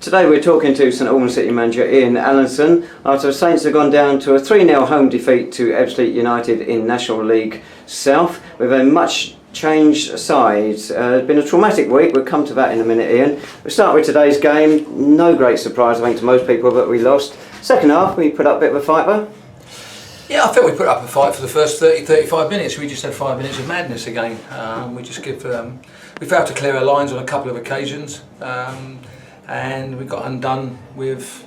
Today we're talking to St Albans City manager Ian Allinson after the Saints have gone down to a 3-0 home defeat to Ebbsfleet United in National League South with a much changed side. It's been a traumatic week. We'll come to that in a minute, Ian. We'll start with today's game. No great surprise, I think, to most people, but we lost. Second half, we put up a bit of a fight though. Yeah, I think we put up a fight for the first 30-35 minutes. We just had 5 minutes of madness again. We failed to clear our lines on a couple of occasions, and we got undone with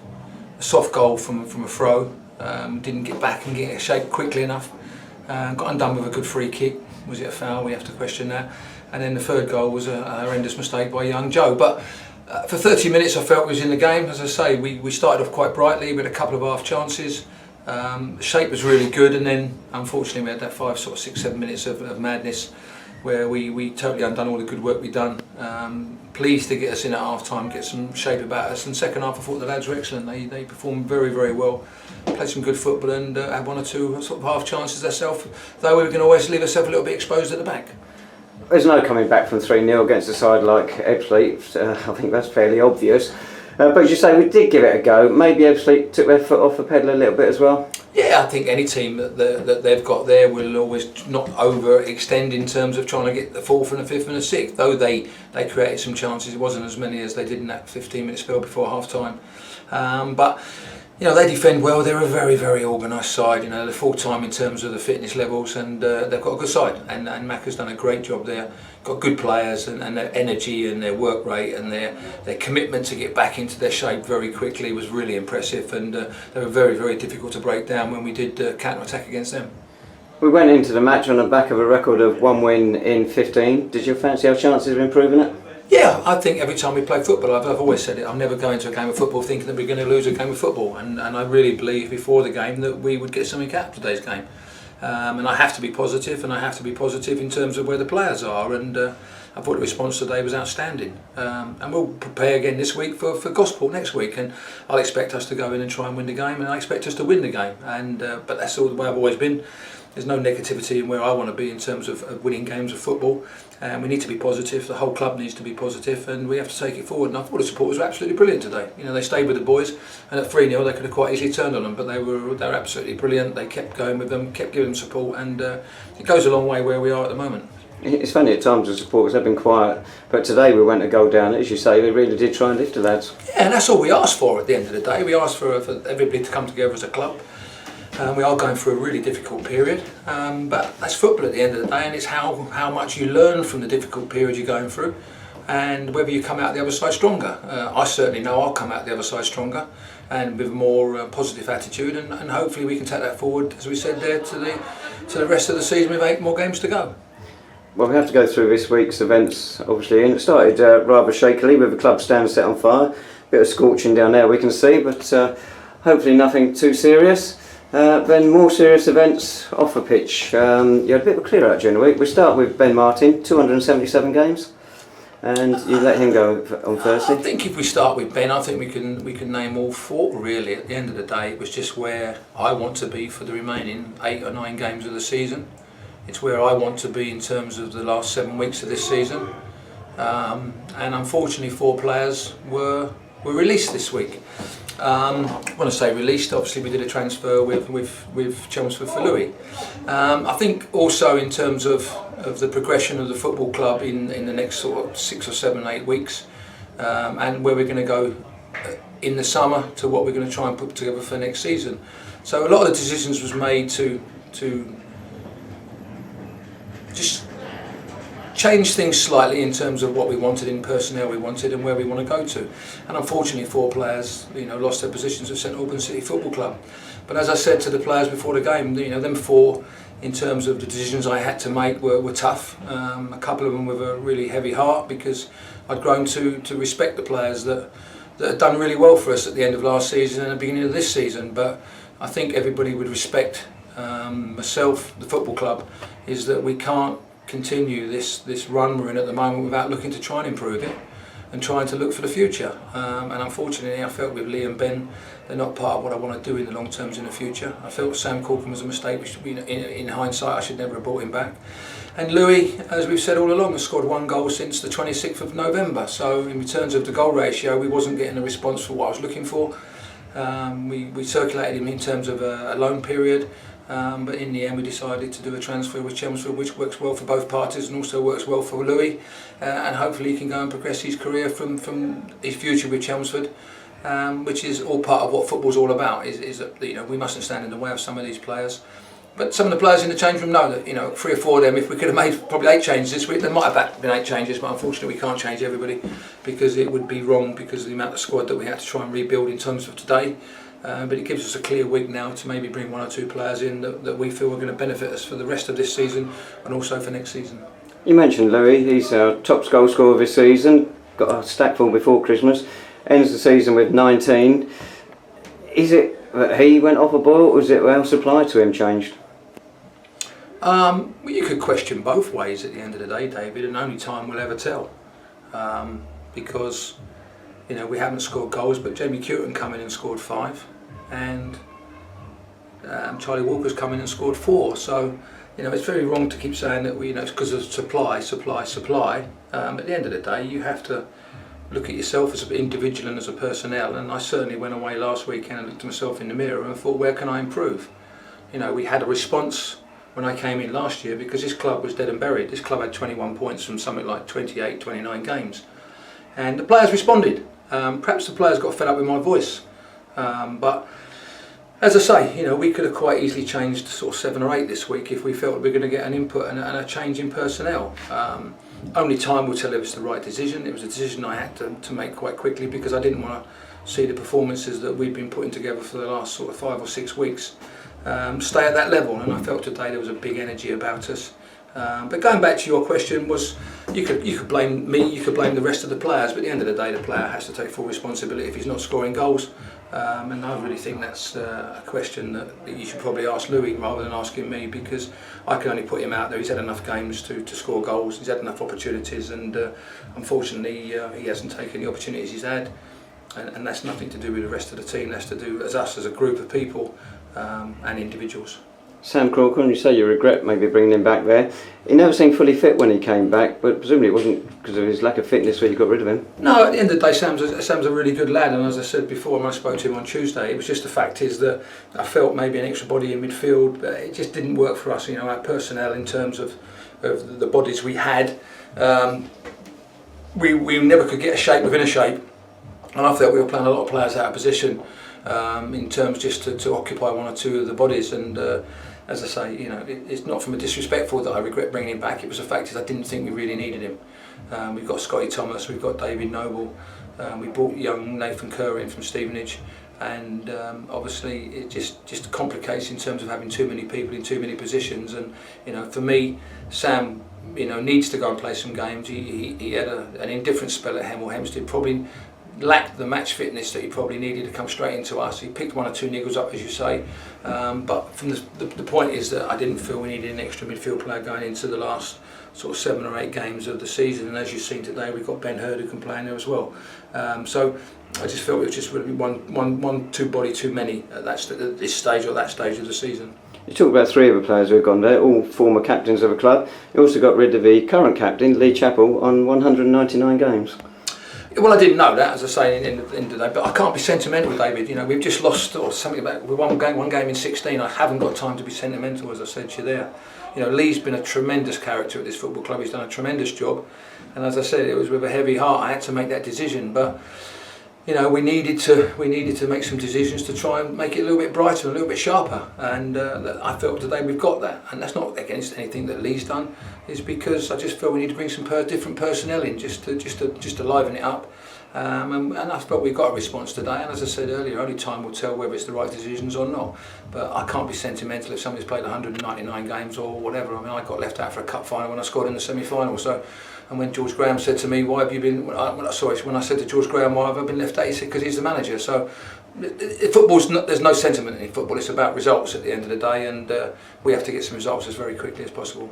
a soft goal from a throw. Didn't get back and get it shaped quickly enough. Got undone with a good free kick. Was it a foul? We have to question that. And then the third goal was a horrendous mistake by young Joe. But for 30 minutes I felt we was in the game. As I say, we started off quite brightly with a couple of half chances. The shape was really good, and then unfortunately we had that 6-7 minutes of madness where we totally undone all the good work we'd done. Pleased to get us in at half time, get some shape about us, and second half I thought the lads were excellent. They performed very, very well, played some good football, and had one or two sort of half chances themselves, though we were going to always leave ourselves a little bit exposed at the back. There's no coming back from 3-0 against a side like Ebbsfleet. I think that's fairly obvious. But as you say, we did give it a go. Maybe Ebbsfleet took their foot off the pedal a little bit as well. Yeah, I think any team that they've got there will always not overextend in terms of trying to get the fourth and the fifth and the sixth. Though they created some chances, it wasn't as many as they did in that 15-minute spell before half time. But you know, they defend well. They're a very, very organised side. You know, they're full time in terms of the fitness levels, and they've got a good side. And Mac has done a great job there. Got good players, and their energy and their work rate and their commitment to get back into their shape very quickly was really impressive. And they were very, very difficult to break down when we did counter attack against them. We went into the match on the back of a record of 1 win in 15. Did you fancy our chances of improving it? Yeah, I think every time we play football, I've always said it, I'm never going to a game of football thinking that we're going to lose a game of football, and I really believe before the game that we would get something out of today's game. And I have to be positive, and I have to be positive in terms of where the players are, and I thought the response today was outstanding. And we'll prepare again this week for Gosport next week, and I'll expect us to go in and try and win the game, and I expect us to win the game. And but that's all the way I've always been. There's no negativity in where I want to be in terms of winning games of football. We need to be positive, the whole club needs to be positive, and we have to take it forward. And I thought the supporters were absolutely brilliant today. You know, they stayed with the boys, and at 3-0 they could have quite easily turned on them, but they were absolutely brilliant. They kept going with them, kept giving them support, and it goes a long way where we are at the moment. It's funny at times the supporters have been quiet, but today we went a goal down. As you say, they really did try and lift the lads. Yeah, and that's all we asked for at the end of the day. We asked for everybody to come together as a club. We are going through a really difficult period, but that's football at the end of the day, and it's how much you learn from the difficult period you're going through, and whether you come out the other side stronger. I certainly know I'll come out the other side stronger, and with a more positive attitude, and hopefully we can take that forward, as we said there, to the rest of the season with 8 more games to go. Well, we have to go through this week's events, obviously, and it started rather shakily with the club stand set on fire. Bit of scorching down there we can see, but hopefully nothing too serious. Then more serious events off the pitch. You had a bit of a clear out during the week. We start with Ben Martin, 277 games, and you let him go on Thursday. I think if we start with Ben, I think we can name all 4 really. At the end of the day, it was just where I want to be for the remaining 8 or 9 games of the season. It's where I want to be in terms of the last 7 weeks of this season. And unfortunately 4 players were released this week. When I say released, obviously we did a transfer with Chelmsford for Louis. I think also in terms of the progression of the football club in the next sort of 6 or 7, 8 weeks, and where we're going to go in the summer to what we're going to try and put together for next season. So a lot of the decisions was made to just change things slightly in terms of what we wanted in personnel we wanted and where we want to go to. And unfortunately 4 players, you know, lost their positions at St Albans City Football Club. But as I said to the players before the game, you know, them 4 in terms of the decisions I had to make were tough. A couple of them with a really heavy heart, because I'd grown to respect the players that had done really well for us at the end of last season and the beginning of this season. But I think everybody would respect myself, the football club, is that we can't continue this run we're in at the moment without looking to try and improve it and trying to look for the future. And unfortunately I felt with Lee and Ben, they're not part of what I want to do in the long terms in the future. I felt Sam Corcoran was a mistake, which in hindsight I should never have brought him back. And Louis, as we've said all along, has scored 1 goal since the 26th of November. So in terms of the goal ratio, we wasn't getting a response for what I was looking for. We circulated him in terms of a loan period, but in the end we decided to do a transfer with Chelmsford, which works well for both parties and also works well for Louis. And hopefully he can go and progress his career from his future with Chelmsford, which is all part of what football's all about. Is that we mustn't stand in the way of some of these players. But some of the players in the change room know that 3 or 4 of them, if we could have made probably 8 changes this week, there might have been 8 changes, but unfortunately we can't change everybody because it would be wrong because of the amount of squad that we had to try and rebuild in terms of today. But it gives us a clear week now to maybe bring 1 or 2 players in that we feel are going to benefit us for the rest of this season and also for next season. You mentioned Louis, he's our top goal scorer this season, got a stack full before Christmas, ends the season with 19. Is it that he went off a boil or is it our supply to him changed? Well, you could question both ways at the end of the day, David, and only time will ever tell. Because we haven't scored goals, but Jamie Cureton come in and scored 5, and Charlie Walker's come in and scored 4. So it's very wrong to keep saying that it's because of supply. At the end of the day, you have to look at yourself as an individual and as a personnel. And I certainly went away last weekend and looked at myself in the mirror and thought, where can I improve? We had a response when I came in last year because this club was dead and buried. This club had 21 points from something like 28, 29 games. And the players responded. Perhaps the players got fed up with my voice. But as I say, we could have quite easily changed sort of 7 or 8 this week if we felt we were going to get an input and a change in personnel. Only time will tell if it's the right decision. It was a decision I had to make quite quickly because I didn't want to see the performances that we've been putting together for the last sort of 5 or 6 weeks stay at that level, and I felt today there was a big energy about us. But going back to your question, was you could blame me, you could blame the rest of the players, but at the end of the day the player has to take full responsibility if he's not scoring goals, and I really think that's a question that you should probably ask Louis rather than asking me, because I can only put him out there. He's had enough games to score goals, he's had enough opportunities, and unfortunately he hasn't taken the opportunities he's had, and that's nothing to do with the rest of the team. That's to do with us as a group of people and individuals. Sam Corcoran, you say you regret maybe bringing him back there. He never seemed fully fit when he came back, but presumably it wasn't because of his lack of fitness that you got rid of him. No, at the end of the day, Sam's a really good lad, and as I said before when I spoke to him on Tuesday, it was just the fact is that I felt maybe an extra body in midfield, but it just didn't work for us. Our personnel in terms of the bodies we had, we never could get a shape within a shape, and I felt we were playing a lot of players out of position in terms just to occupy 1 or 2 of the bodies, and as I say, it's not from a disrespectful that I regret bringing him back. It was the fact is I didn't think we really needed him. We've got Scotty Thomas, we've got David Noble, we brought young Nathan Kerr in from Stevenage, and obviously it just complicates in terms of having too many people in too many positions. And for me, Sam needs to go and play some games. He had an indifferent spell at Hemel Hempstead, probably lacked the match fitness that he probably needed to come straight into us. He picked 1 or 2 niggles up, as you say, but from the point is that I didn't feel we needed an extra midfield player going into the last sort of 7 or 8 games of the season, and as you've seen today, we've got Ben Hurd who can play in there as well. So I just felt it was just really one two body too many at this stage or that stage of the season. You talk about 3 of the players who have gone there, all former captains of a club. You also got rid of the current captain, Lee Chappell, on 199 games. Well, I didn't know that, as I say, in the end of the day, but I can't be sentimental, David. We've just lost or something about one game in 16. I haven't got time to be sentimental, as I said to you there. Lee's been a tremendous character at this football club. He's done a tremendous job, and as I said, it was with a heavy heart I had to make that decision. But we needed to make some decisions to try and make it a little bit brighter, a little bit sharper, and I felt today we've got that. And that's not against anything that Lee's done. It's because I just felt we need to bring some different personnel in, just to liven it up. And I felt we got a response today. And as I said earlier, only time will tell whether it's the right decisions or not. But I can't be sentimental if somebody's played 199 games or whatever. I mean, I got left out for a cup final when I scored in the semi-final. So, and when George Graham said to me, "Why have you been?" When I said to George Graham, "Why have I been left out?" He said, "Because he's the manager." So, there's no sentiment in football. It's about results at the end of the day, and we have to get some results as very quickly as possible.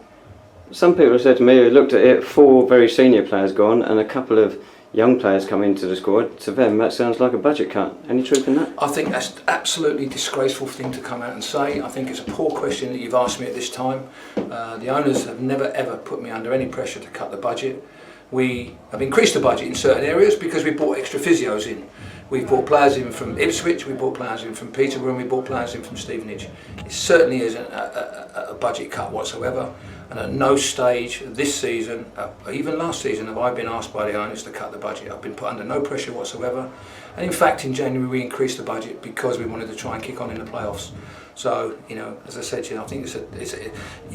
Some people have said to me, who looked at it, 4 very senior players gone and a couple of young players come into the squad. To them, that sounds like a budget cut. Any truth in that? I think that's absolutely disgraceful thing to come out and say. I think it's a poor question that you've asked me at this time. The owners have never ever put me under any pressure to cut the budget. We have increased the budget in certain areas because we brought extra physios in. We've brought players in from Ebbsfleet, we brought players in from Peterborough, and we brought players in from Stevenage. It certainly isn't a budget cut whatsoever, and at no stage this season, even last season, have I been asked by the owners to cut the budget. I've been put under no pressure whatsoever, and in fact in January we increased the budget because we wanted to try and kick on in the playoffs. So, you know, as I said to you, I think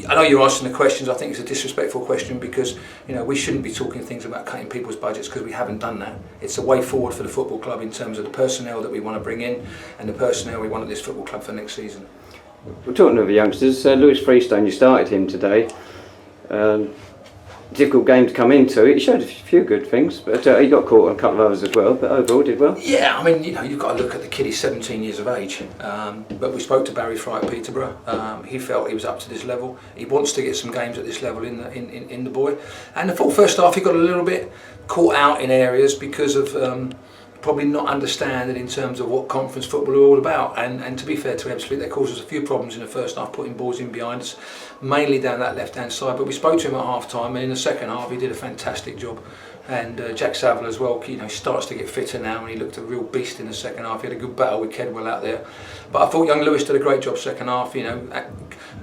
I know you're asking the questions, I think it's a disrespectful question because, you know, we shouldn't be talking things about cutting people's budgets because we haven't done that. It's a way forward for the football club in terms of the personnel that we want to bring in and the personnel we want at this football club for next season. We're talking of the youngsters. Lewis Freestone, you started him today. Difficult game to come into. He showed a few good things, but he got caught on a couple of others as well, but overall did well. Yeah, I mean, you know, you've got to look at the kid, he's 17 years of age, but we spoke to Barry Fry at Peterborough. He felt he was up to this level. He wants to get some games at this level in the boy. And the full first half he got a little bit caught out in areas because of probably not understanding in terms of what conference football are all about, and to be fair to Ebbsfleet, they caused us a few problems in the first half, putting balls in behind us, mainly down that left hand side, but we spoke to him at half time, and in the second half he did a fantastic job. And Jack Saville as well, you know, starts to get fitter now, and he looked a real beast in the second half. He had a good battle with Kedwell out there, but I thought young Lewis did a great job second half. You know,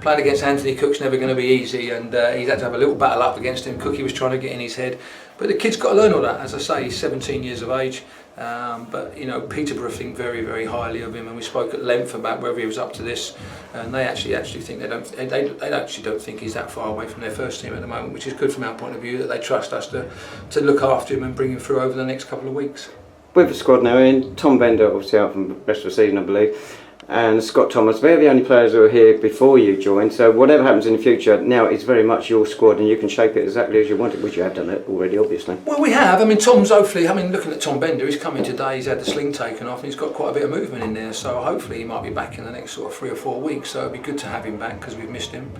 playing against Anthony Cook's never going to be easy, and he's had to have a little battle up against him. Cookie was trying to get in his head, but the kid's got to learn all that. As I say, he's 17 years of age. But you know, Peterborough think very, very highly of him, and we spoke at length about whether he was up to this. And they actually think they actually don't think he's that far away from their first team at the moment, which is good from our point of view that they trust us to look after him and bring him through over the next couple of weeks. With the squad now in, Tom Bender obviously out from the rest of the season, I believe, and Scott Thomas, they're the only players who were here before you joined, so whatever happens in the future, now it's very much your squad and you can shape it exactly as you want it, which you have done it already, obviously. Well, we have. I mean, Tom's hopefully, looking at Tom Bender, he's come in today, he's had the sling taken off and he's got quite a bit of movement in there, so hopefully he might be back in the next sort of 3 or 4 weeks, so it'd be good to have him back because we've missed him.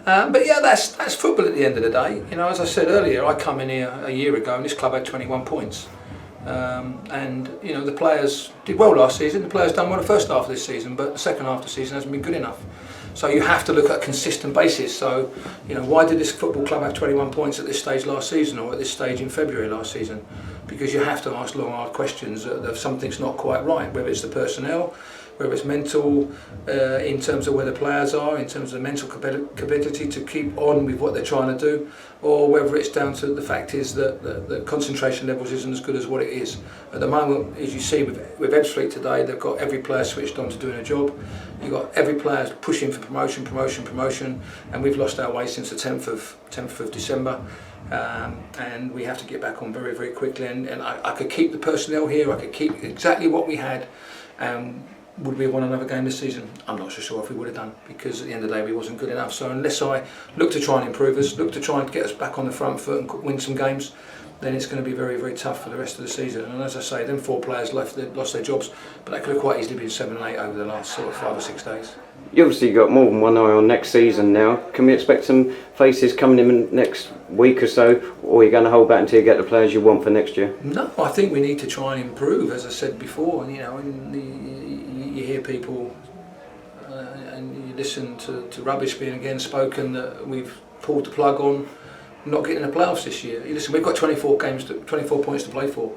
But yeah, that's football at the end of the day. You know, as I said earlier, I come in here a year ago and this club had 21 points. And you know, the players did well last season, the players done well the first half of this season, but the second half of the season hasn't been good enough. So you have to look at a consistent basis. So, you know, why did this football club have 21 points at this stage last season or at this stage in February last season? Because you have to ask long, hard questions if something's not quite right, whether it's the personnel, whether it's mental, in terms of where the players are, in terms of the mental capability to keep on with what they're trying to do, or whether it's down to the fact is that the concentration levels isn't as good as what it is. At the moment, as you see with Ebbsfleet today, they've got every player switched on to doing a job. You've got every player pushing for promotion, and we've lost our way since the 10th of December. And we have to get back on very, very quickly. And I could keep the personnel here, I could keep exactly what we had. Would we have won another game this season? I'm not so sure if we would have done, because at the end of the day we wasn't good enough. So unless I look to try and improve us, look to try and get us back on the front foot and win some games, then it's going to be very, very tough for the rest of the season. And as I say, them 4 players lost their jobs, but that could have quite easily been 7 and 8 over the last sort of 5 or 6 days. You obviously got more than one eye on next season now. Can we expect some faces coming in next week or so, or are you going to hold back until you get the players you want for next year? No, I think we need to try and improve, as I said before. And you know, you hear people and you listen to rubbish being again spoken that we've pulled the plug on not getting the playoffs this year. You listen, we've got 24 points to play for,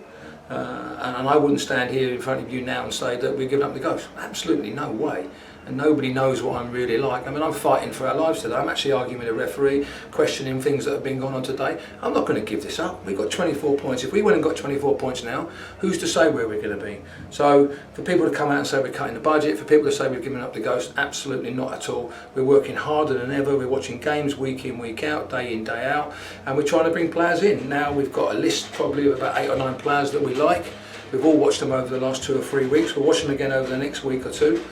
and I wouldn't stand here in front of you now and say that we're giving up the ghost. Absolutely no way. And nobody knows what I'm really like. I mean, I'm fighting for our lives today. I'm actually arguing with a referee, questioning things that have been going on today. I'm not going to give this up. We've got 24 points. If we went and got 24 points now, who's to say where we're going to be? So for people to come out and say we're cutting the budget, for people to say we've given up the ghost, absolutely not at all. We're working harder than ever. We're watching games week in, week out, day in, day out, and we're trying to bring players in. Now we've got a list probably of about 8 or 9 players that we like. We've all watched them over the last 2 or 3 weeks. We'll watch them again over the next week or two.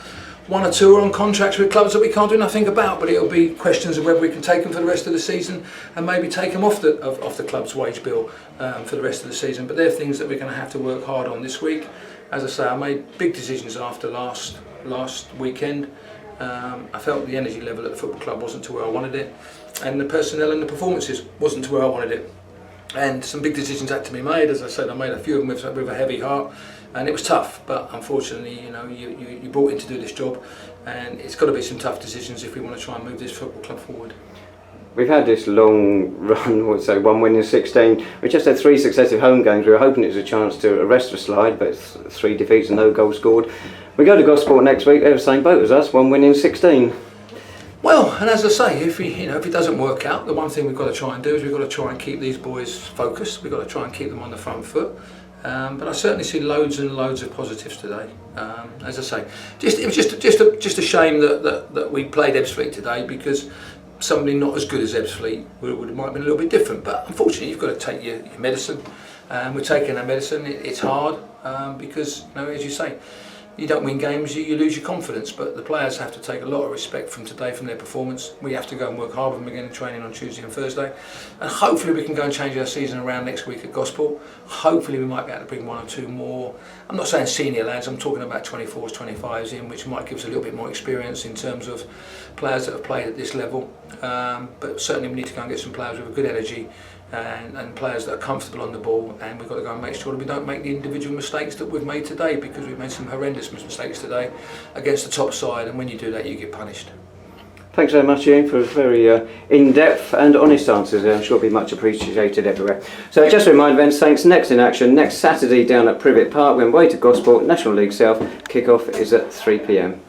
1 or 2 are on contracts with clubs that we can't do nothing about, but it'll be questions of whether we can take them for the rest of the season and maybe take them off the club's wage bill for the rest of the season. But they're things that we're going to have to work hard on this week. As I say, I made big decisions after last weekend. I felt the energy level at the football club wasn't to where I wanted it, and the personnel and the performances wasn't to where I wanted it. and some big decisions had to be made. As I said, I made a few of them with a heavy heart, and it was tough. But unfortunately, you know, you brought in to do this job, and it's got to be some tough decisions if we want to try and move this football club forward. We've had this long run, what's say, 1 win in 16. We just had 3 successive home games. We were hoping it was a chance to arrest the slide, but 3 defeats and no goals scored. We go to Gosport next week. They're the same boat as us, 1 win in 16. Well, and as I say, if it doesn't work out, the one thing we've got to try and do is we've got to try and keep these boys focused. We've got to try and keep them on the front foot. But I certainly see loads and loads of positives today. As I say, it was just a shame that we played Ebbsfleet today, because somebody not as good as Ebbsfleet might have been a little bit different. But unfortunately, you've got to take your medicine. We're taking our medicine. It's hard because, you know, as you say, you don't win games, you lose your confidence. But the players have to take a lot of respect from today, from their performance. We have to go and work hard with them again in training on Tuesday and Thursday. And hopefully we can go and change our season around next week at Gosport. Hopefully we might be able to bring 1 or 2 more, I'm not saying senior lads, I'm talking about 24s, 25s in, which might give us a little bit more experience in terms of players that have played at this level. But certainly we need to go and get some players with a good energy, and players that are comfortable on the ball, and we've got to go and make sure that we don't make the individual mistakes that we've made today, because we've made some horrendous mistakes today against the top side, and when you do that you get punished. Thanks very much, Ian, for very in-depth and honest answers. I'm sure it'll be much appreciated everywhere. So just a reminder then, Saints next in action next Saturday down at Privet Park. We're away to Gosport, National League South. Kick-off is at 3 p.m.